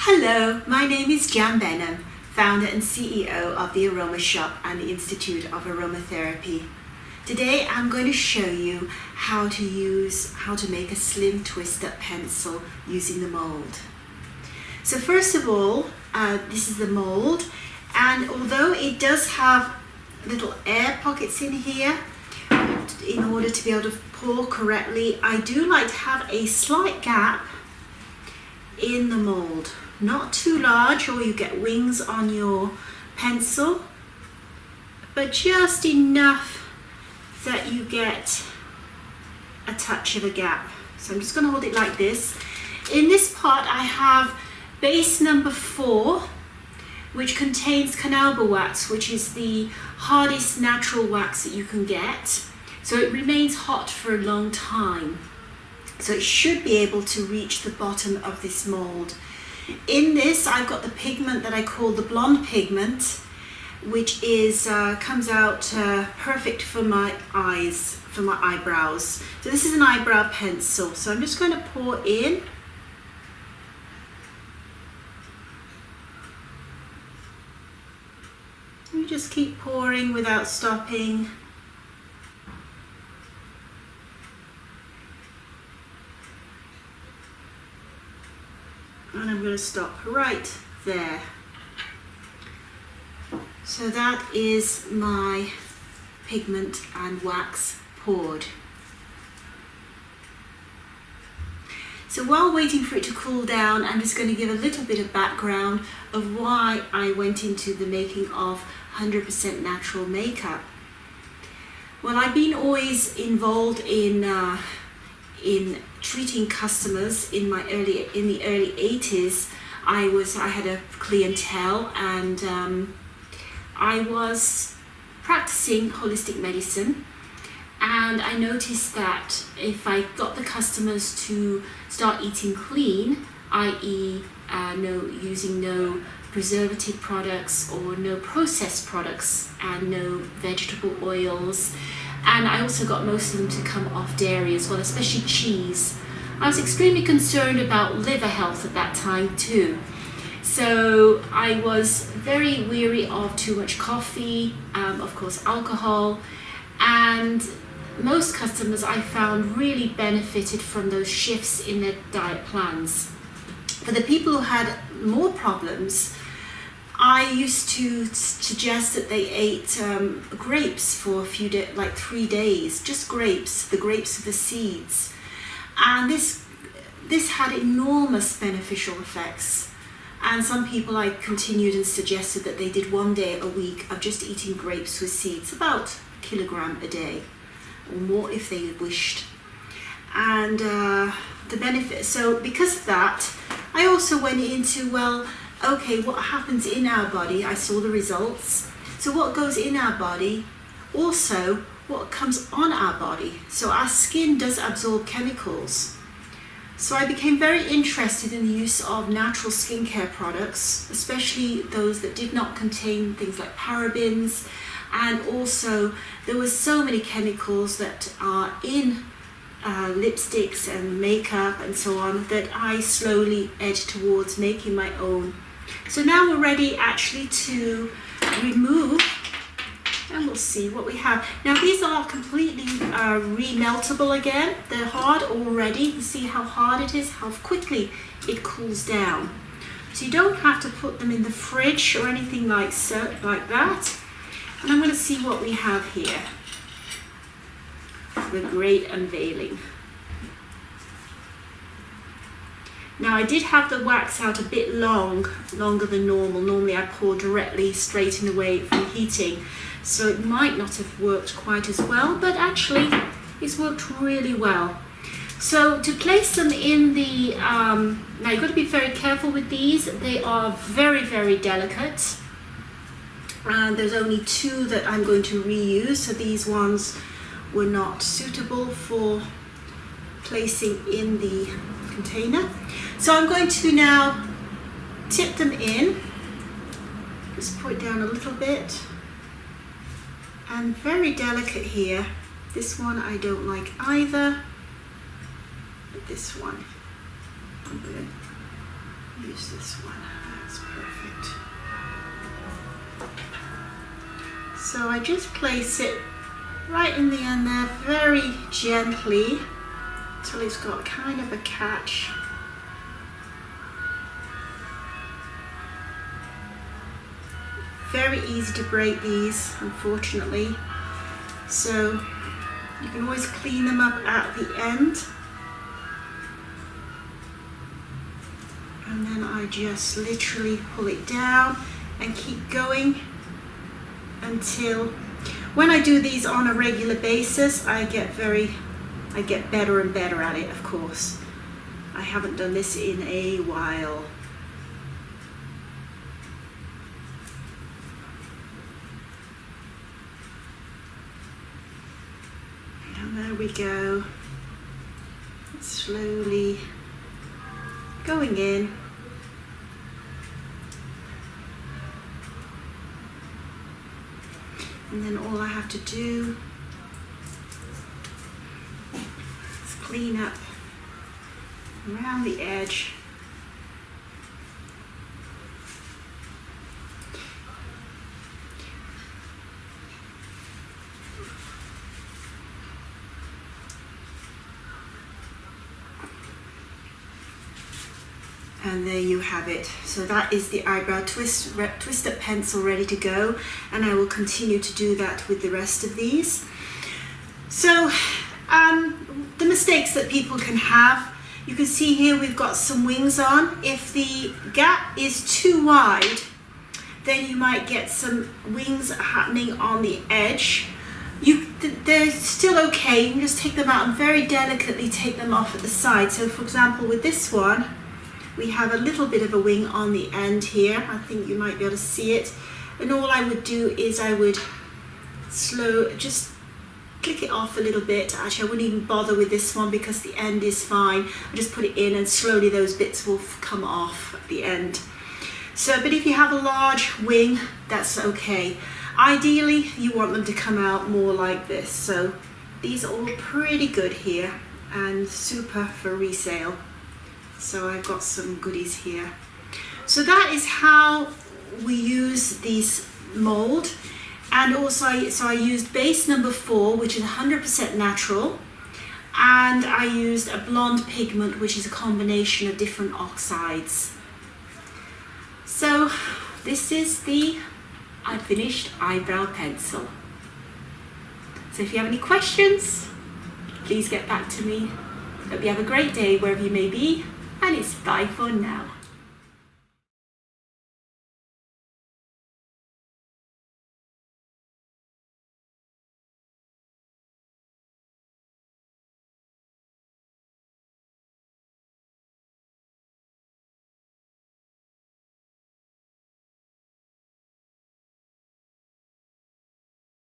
Hello, my name is Jan Benham, founder and CEO of the Aroma Shop and the Institute of Aromatherapy. Today I'm going to show you how to make a slim twist-up pencil using the mould. So first of all, this is the mould, and although it does have little air pockets in here in order to be able to pour correctly, I do like to have a slight gap in the mould. Not too large or you get wings on your pencil, but just enough that you get a touch of a gap. So I'm just going to hold it like this. In this pot I have base number 4, which contains carnauba wax, which is the hardest natural wax that you can get. So it remains hot for a long time. So it should be able to reach the bottom of this mould. In this, I've got the pigment that I call the blonde pigment, which is comes out perfect for my eyes, for my eyebrows. So this is an eyebrow pencil. So I'm just going to pour in. You just keep pouring without stopping. And I'm going to stop right there. So that is my pigment and wax poured. So while waiting for it to cool down, I'm just going to give a little bit of background of why I went into the making of 100% natural makeup. Well, I've been always involved in treating customers. In the early 80s, I had a clientele, and I was practicing holistic medicine, and I noticed that if I got the customers to start eating clean, i.e. using no preservative products or no processed products and no vegetable oils, and I also got most of them to come off dairy as well, especially cheese. I was extremely concerned about liver health at that time too. So I was very weary of too much coffee, of course alcohol, and most customers I found really benefited from those shifts in their diet plans. For the people who had more problems, I used to suggest that they ate grapes for a few days, like 3 days, just grapes, the grapes of the seeds. And this had enormous beneficial effects. And some people I continued and suggested that they did 1 day a week of just eating grapes with seeds, about a kilogram a day, or more if they wished. And the benefit, so because of that, I also went into, well, okay, what happens in our body? I saw the results. So what goes in our body, also what comes on our body. So our skin does absorb chemicals. So I became very interested in the use of natural skincare products, especially those that did not contain things like parabens. And also there were so many chemicals that are in lipsticks and makeup and so on, that I slowly edged towards making my own. So now we're ready actually to remove, and we'll see what we have. Now these are completely remeltable again. They're hard already. You see how hard it is, how quickly it cools down. So you don't have to put them in the fridge or anything like that. And I'm going to see what we have here. The great unveiling. Now I did have the wax out a bit longer than normal. Normally I pour directly straight away from heating, so it might not have worked quite as well, but actually it's worked really well. So to place them in the, now you've got to be very careful with these. They are very, very delicate. And there's only 2 that I'm going to reuse, so these ones were not suitable for placing in the container. So I'm going to now tip them in, just put it down a little bit, and very delicate here. This one I don't like either, but this one I'm going to use this one. That's perfect. So I just place it right in the end there, very gently, until it's got kind of a catch. Very easy to break these, unfortunately. So you can always clean them up at the end. And then I just literally pull it down and keep going until, when I do these on a regular basis, I get better and better at it, of course. I haven't done this in a while. And there we go. Slowly going in. And then all I have to do is clean up around the edge. And there you have it. So that is the eyebrow twister pencil ready to go, and I will continue to do that with the rest of these. So the mistakes that people can have, you can see here we've got some wings on. If the gap is too wide, then you might get some wings happening on the edge. They're still okay, you can just take them out and very delicately take them off at the side. So for example, with this one, we have a little bit of a wing on the end here. I think you might be able to see it. And all I would do is I would just click it off a little bit. Actually, I wouldn't even bother with this one because the end is fine. I just put it in and slowly those bits will come off at the end. So, but if you have a large wing, that's okay. Ideally, you want them to come out more like this. So these are all pretty good here and super for resale. So I've got some goodies here. So that is how we use these mold. And also, I used base number 4, which is 100% natural. And I used a blonde pigment, which is a combination of different oxides. So this is the finished eyebrow pencil. So if you have any questions, please get back to me. Hope you have a great day wherever you may be. And it's bye for now.